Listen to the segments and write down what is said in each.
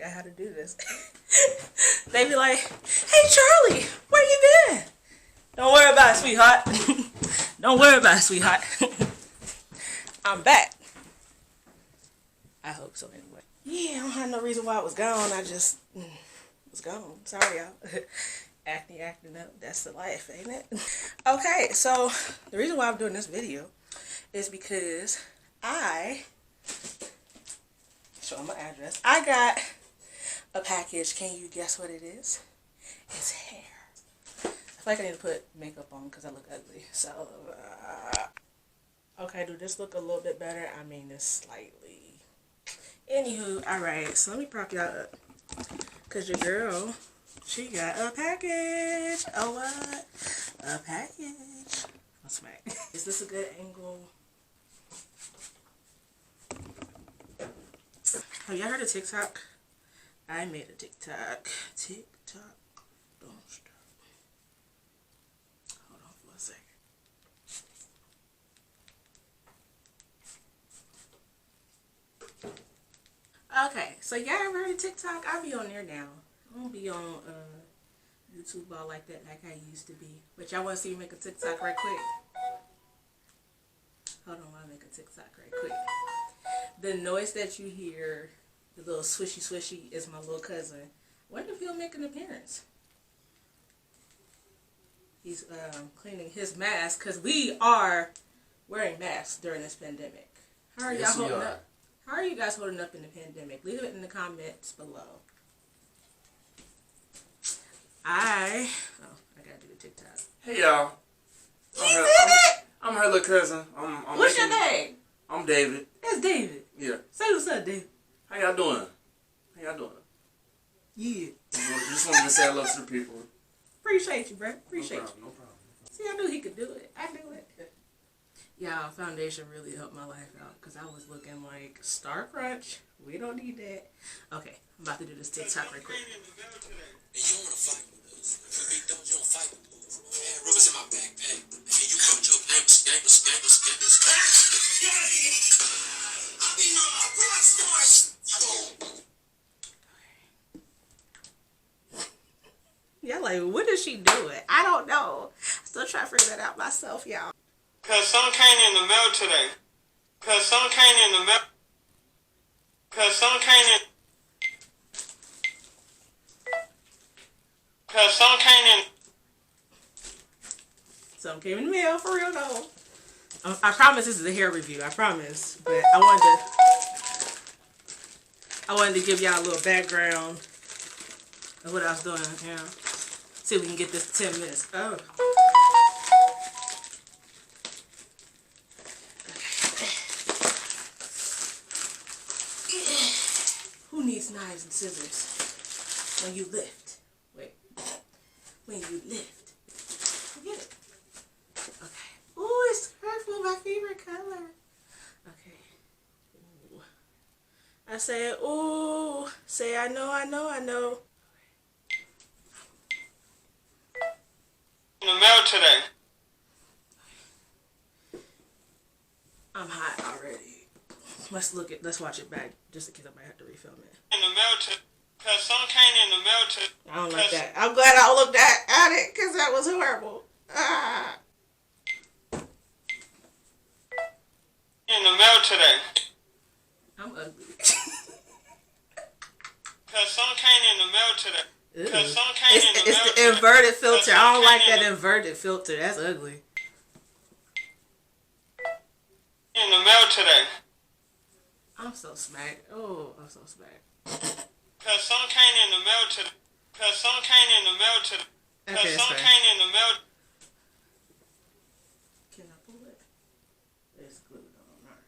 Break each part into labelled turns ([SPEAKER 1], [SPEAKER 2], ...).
[SPEAKER 1] out how to do this. They be like, hey Charlie, where you been? Don't worry about it, sweetheart. Don't worry about it, sweetheart. I'm back. I hope so anyway. Yeah, I don't have no reason why I was gone. I just was gone. Sorry, y'all. Acting up. That's the life, ain't it? Okay, so the reason why I'm doing this video is because show my address. I got a package. Can you guess what it is? It's hair. I feel like I need to put makeup on because I look ugly. So, okay, do this look a little bit better? I mean, it's slightly. Anywho, alright, so let me prop y'all up. Because your girl, she got a package. Oh, what? A package. I'll smack. Is this a good angle? Have y'all heard of TikTok? I made a TikTok. TikTok. Don't stop. Hold on for a second. Okay, so y'all ever heard of TikTok? I'll be on there now. I won't be on YouTube all like that like I used to be. But y'all want to see me make a TikTok right quick? Hold on while I make a TikTok right quick. The noise that you hear, the little swishy swishy, is my little cousin. Wonder if he'll make an appearance. He's cleaning his mask because we are wearing masks during this pandemic. How are y'all holding up? How are you guys holding up in the pandemic? Leave it in the comments below. I gotta do the TikTok.
[SPEAKER 2] Hey y'all. I'm her little cousin.
[SPEAKER 1] What's your name?
[SPEAKER 2] I'm David.
[SPEAKER 1] That's David.
[SPEAKER 2] Yeah.
[SPEAKER 1] Say what's up, David.
[SPEAKER 2] How y'all doing? How y'all doing?
[SPEAKER 1] Yeah.
[SPEAKER 2] Just wanted to say hello to the people.
[SPEAKER 1] Appreciate you, bro. Appreciate you.
[SPEAKER 2] No problem.
[SPEAKER 1] See, I knew he could do it. I knew it. Y'all, foundation really helped my life out because I was looking like Star Crunch. We don't need that. Okay, I'm about to do this TikTok right quick.
[SPEAKER 3] You don't want to fight with us. If you don't fight with us. I had rubbers in my backpack. And you brought your gamers. I be on my rock stars.
[SPEAKER 1] Y'all like, what is she doing? I don't know. Still trying to figure that out myself, y'all.
[SPEAKER 3] Cause some came in the mail today. Cause some came in the mail. Cause some came in. Cause some came in.
[SPEAKER 1] Some came in the mail, for real though. I promise this is a hair review. I promise. But I wanted to give y'all a little background of what I was doing. You know, see if we can get this to 10 minutes. Oh. Who needs knives and scissors when you lift? Wait. When you lift. Forget it. Okay. Ooh, it's purple, my favorite color. Okay. Ooh. I said, ooh. Say, I know.
[SPEAKER 3] In the mail today.
[SPEAKER 1] I'm hot already. Let's watch it back, just in case I might have to refilm it.
[SPEAKER 3] In the mail today. Cause some came in the mail today.
[SPEAKER 1] I don't like that. I'm glad I looked at it, because that was horrible. Ah.
[SPEAKER 3] In the mail today.
[SPEAKER 1] I'm ugly.
[SPEAKER 3] Cause some came in the mail today. Cause some came in the mail
[SPEAKER 1] It's the
[SPEAKER 3] today.
[SPEAKER 1] inverted filter. I don't like that inverted filter. That's ugly.
[SPEAKER 3] In the mail today.
[SPEAKER 1] I'm so smacked. Oh, I'm so smacked.
[SPEAKER 3] Cause some came in the mail today. Cause some came in the mail today. Cause
[SPEAKER 1] Okay,
[SPEAKER 3] some
[SPEAKER 1] that's
[SPEAKER 3] came in the mail.
[SPEAKER 1] Can I pull it? It's glued on. Alright,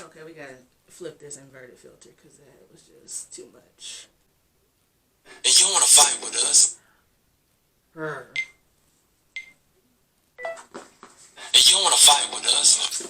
[SPEAKER 1] honey. Okay, we gotta flip this inverted filter because that was just too much.
[SPEAKER 3] And you want to fight with us?
[SPEAKER 1] Her.
[SPEAKER 3] And you want to fight with us?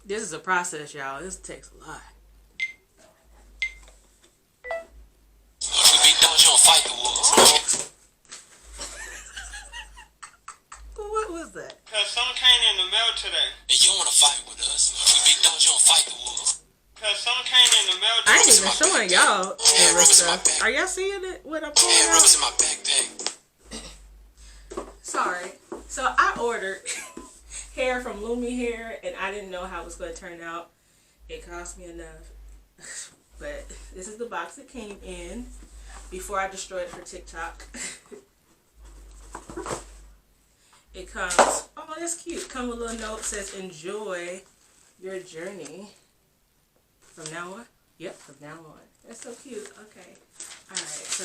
[SPEAKER 1] This is a process, y'all. This takes a lot.
[SPEAKER 3] If we beat down, you don't fight the wolves.
[SPEAKER 1] Who is that?
[SPEAKER 2] Cause some came in the mail today.
[SPEAKER 3] And you don't wanna fight with us. We big dogs, you don't fight the wolves.
[SPEAKER 2] Cause some came in the mail
[SPEAKER 1] I
[SPEAKER 2] today.
[SPEAKER 1] ain't even showing y'all the stuff. Are y'all seeing it? What I'm pulling
[SPEAKER 3] Had rubbers in
[SPEAKER 1] out?
[SPEAKER 3] my backpack.
[SPEAKER 1] Sorry. So I ordered hair from Luvme Hair, and I didn't know how it was going to turn out. It cost me enough. But this is the box it came in before I destroyed it for TikTok. It comes, oh, that's cute. Come with a little note that says, enjoy your journey. From now on? Yep, from now on. That's so cute. Okay. Alright, so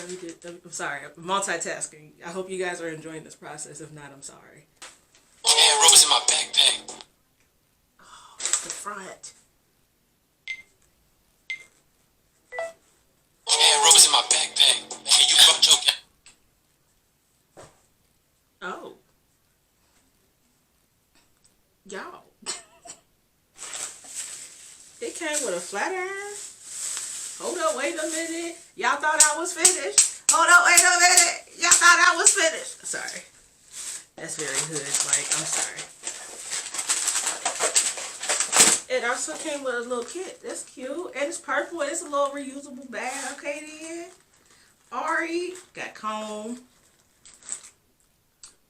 [SPEAKER 1] I'm sorry. I'm multitasking. I hope you guys are enjoying this process. If not, I'm sorry.
[SPEAKER 3] Had rubbers in my backpack.
[SPEAKER 1] Oh, it's the front.
[SPEAKER 3] Had rubbers in my backpack. And you fucked your
[SPEAKER 1] Oh. Y'all. It came with a flat iron. Hold up, wait a minute. Y'all thought I was finished. Hold up, wait a minute. Y'all thought I was finished. Sorry. That's very hood. Like, I'm sorry. It also came with a little kit. That's cute. And it's purple. It's a little reusable bag. Okay, then. Ari. Got comb.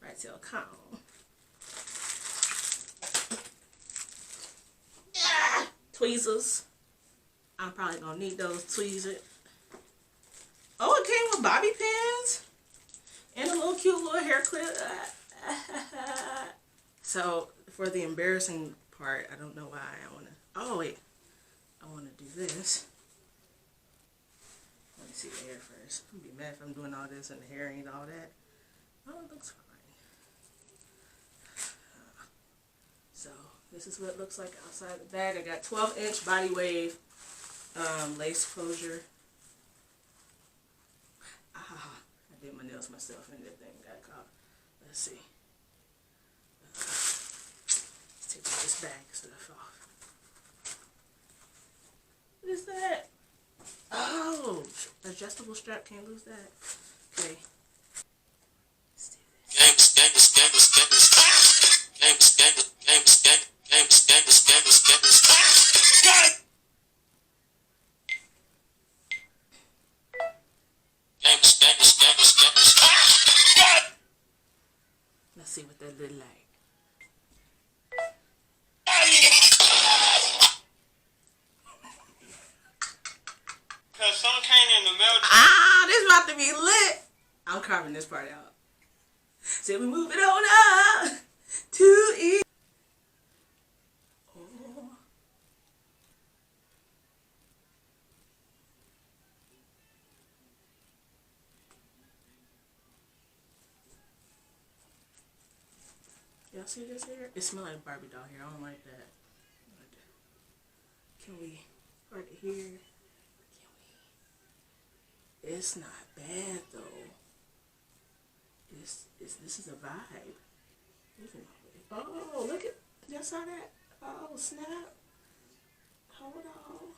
[SPEAKER 1] Right tail comb. Tweezers. I'm probably gonna need those tweezers. Oh, it came with bobby pins and a little cute little hair clip. So for the embarrassing part, I don't know why I wanna. Oh wait, I wanna do this. Let me see the hair first. I'm gonna be mad if I'm doing all this and the hair ain't all that. Oh, it looks fine. So this is what it looks like outside the bag. I got 12-inch body wave lace closure. I did my nails myself and that thing got caught. Let's see. Let's take all this bag stuff off. What is that? Oh, adjustable strap. Can't lose that. Okay. Let's do this. Let's see what that look like.
[SPEAKER 2] Cause some came in the mail today.
[SPEAKER 1] Ah, this about to be lit. I'm carving this part out. So we move it on up to it. Oh. Y'all see this hair? It smells like Barbie doll hair. I don't like that. Can we part it here? Can we? It's not bad though. This is a vibe. Oh, look at, y'all saw that? Oh, snap. Hold on.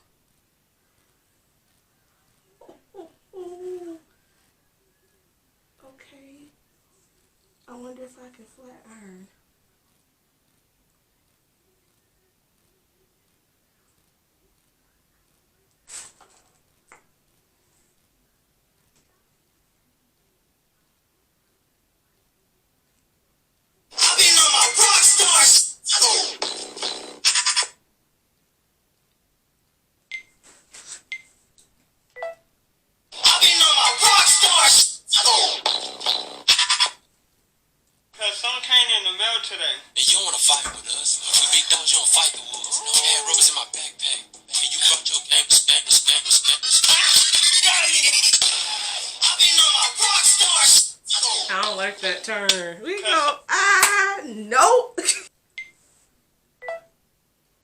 [SPEAKER 1] Oh. Okay. I wonder if I can flat iron.
[SPEAKER 2] Today.
[SPEAKER 3] And you don't wanna fight with us. We big dogs, you don't fight the wolves. Had rubbers in my backpack. And you fucked your game. I've been on my rock stars.
[SPEAKER 1] I don't like that turn. We go. Nope.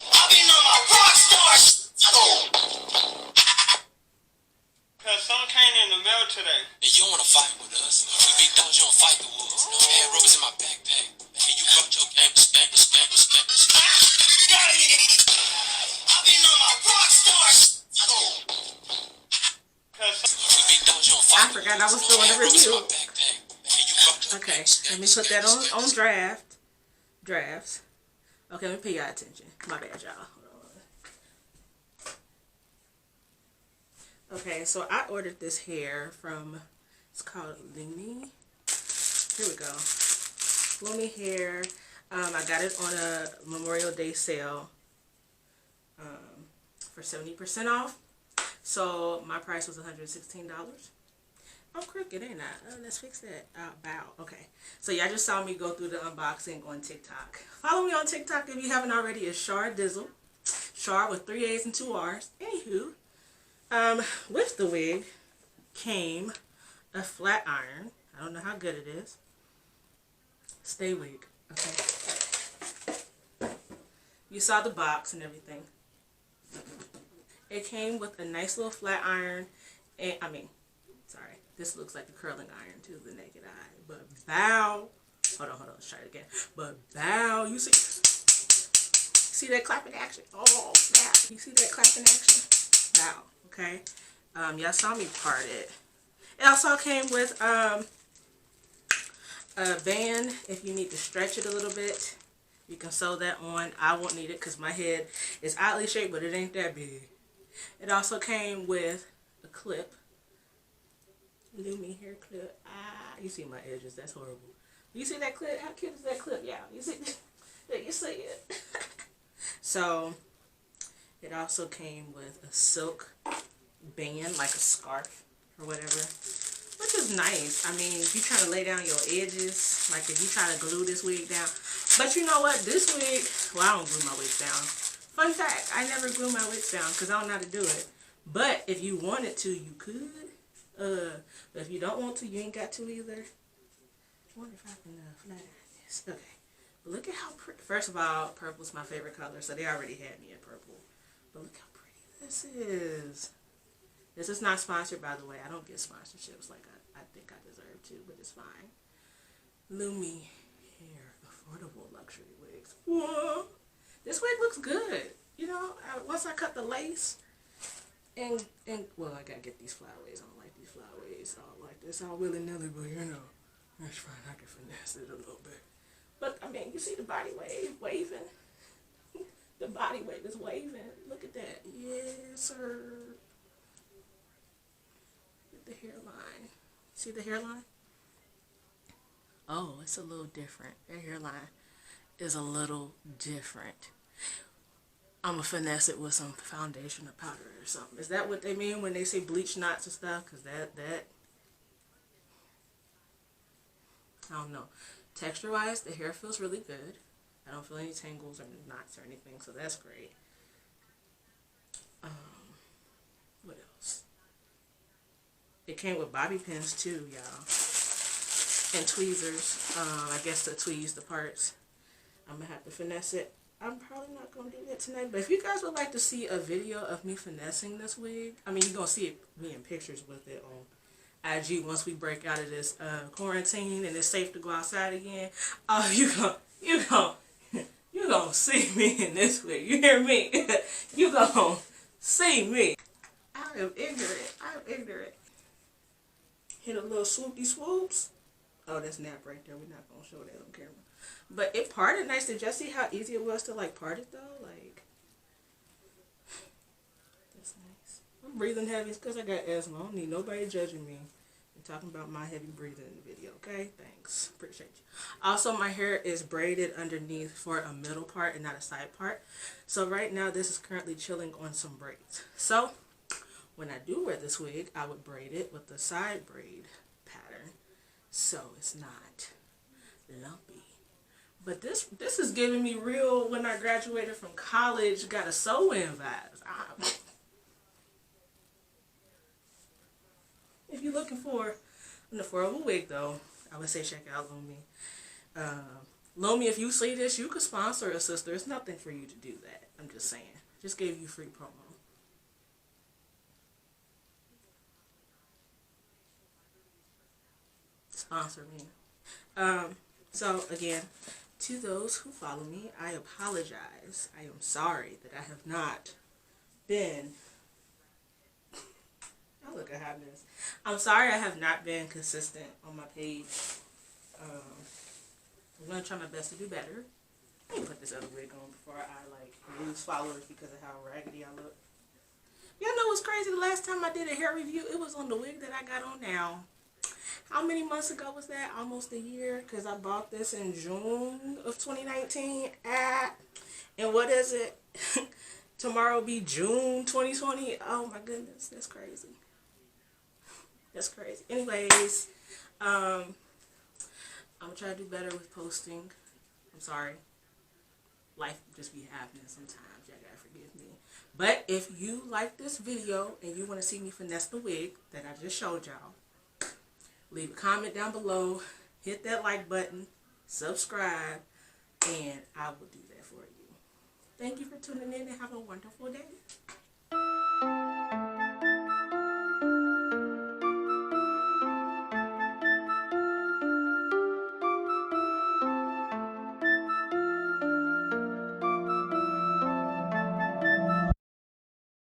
[SPEAKER 3] I've been on my rock stars.
[SPEAKER 2] Cause some came in the mail today.
[SPEAKER 3] And you don't wanna fight with us. We big dogs, you don't fight the wolves. Had rubbers in my backpack. And you fucked your game. I've been on my rock stars. We big dogs, you don't fight.
[SPEAKER 1] I forgot I was doing a review. Okay, let me put that on draft. drafts. Okay, let me pay y'all attention. My bad, y'all. Hold on. Okay, so I ordered this hair from, it's called Luvme. Here we go. Luvme Hair. I got it on a Memorial Day sale for 70% off. So my price was $116. I'm crooked, ain't I? Let's fix that. Bow. Okay. So y'all just saw me go through the unboxing on TikTok. Follow me on TikTok if you haven't already. It's Char Dizzle. Char with 3 A's and 2 R's. Anywho, with the wig came a flat iron. I don't know how good it is. Stay wig. Okay. You saw the box and everything. It came with a nice little flat iron. And sorry. This looks like a curling iron to the naked eye. But bow. Hold on. Let's try it again. But bow. You see that clapping action? Oh, yeah. You see that clapping action? Bow. Okay. Y'all saw me part it. It also came with a band if you need to stretch it a little bit. You can sew that on. I won't need it because my head is oddly shaped, but it ain't that big. It also came with a clip. Luvme hair clip. You see my edges. That's horrible. You see that clip? How cute is that clip? Yeah. You see? You see it? So, it also came with a silk band, like a scarf or whatever, which is nice. I mean, if you're trying to lay down your edges, like if you're trying to glue this wig down. But you know what? This wig, well, I don't glue my wigs down. Fun fact, I never glue my wigs down because I don't know how to do it. But if you wanted to, you could. But if you don't want to, you ain't got to either. I wonder if I can flat iron this. Okay. But look at how pretty. First of all, purple's my favorite color, so they already had me in purple. But look how pretty this is. This is not sponsored, by the way. I don't get sponsorships like I think I deserve to, but it's fine. Luvme Hair, affordable luxury wigs. Whoa. This wig looks good. You know, once I cut the lace, and well, I gotta get these flyaways. I don't like these flyaways all like this, all willy-nilly, but you know, that's fine. I can finesse it a little bit. But, I mean, you see the body wave waving? The body wave is waving. Look at that. Yes, sir. The hairline. See the hairline? Oh, it's a little different. That hairline is a little different. I'm going to finesse it with some foundation or powder or something. Is that what they mean when they say bleach knots and stuff? Because that, I don't know. Texture-wise, the hair feels really good. I don't feel any tangles or knots or anything, so that's great. What else? It came with bobby pins too, y'all. And tweezers. I guess to tweeze the parts. I'm going to have to finesse it. I'm probably not going to do that tonight, but if you guys would like to see a video of me finessing this wig, I mean, you're going to see me in pictures with it on IG once we break out of this quarantine and it's safe to go outside again. Oh, you gonna see me in this wig. You hear me? You gonna see me. I am ignorant. Hit a little swoopy swoops. Oh, that's nap right there. We're not gonna show that on camera. But it parted nice. Did y'all see how easy it was to like part it though? Like, that's nice. I'm breathing heavy because I got asthma. I don't need nobody judging me. I'm talking about my heavy breathing in the video, okay? Thanks. Appreciate you. Also, my hair is braided underneath for a middle part and not a side part. So right now, this is currently chilling on some braids. So when I do wear this wig, I would braid it with the side braid pattern so it's not lumpy. But this is giving me real when I graduated from college, got a sew-in vibes. If you're looking for an affordable wig, though, I would say check out Luvme. Luvme, if you see this, you could sponsor a sister. It's nothing for you to do that. I'm just saying. Just gave you free promo. Sponsor me. So, again, to those who follow me, I apologize. I am sorry that I have not been... Oh, look at how this. I'm sorry I have not been consistent on my page. I'm going to try my best to do better. Let me put this other wig on before I like lose followers because of how raggedy I look. Y'all know what's crazy? The last time I did a hair review, it was on the wig that I got on now. How many months ago was that? Almost a year, because I bought this in June of 2019 and what is it? Tomorrow will be June 2020. Oh my goodness, that's crazy. That's crazy. Anyways, I'm gonna try to do better with posting. I'm sorry. Life just be happening sometimes. Y'all gotta forgive me. But if you like this video and you want to see me finesse the wig that I just showed y'all, leave a comment down below, hit that like button, subscribe, and I will do that for you. Thank you for tuning in and have a wonderful day.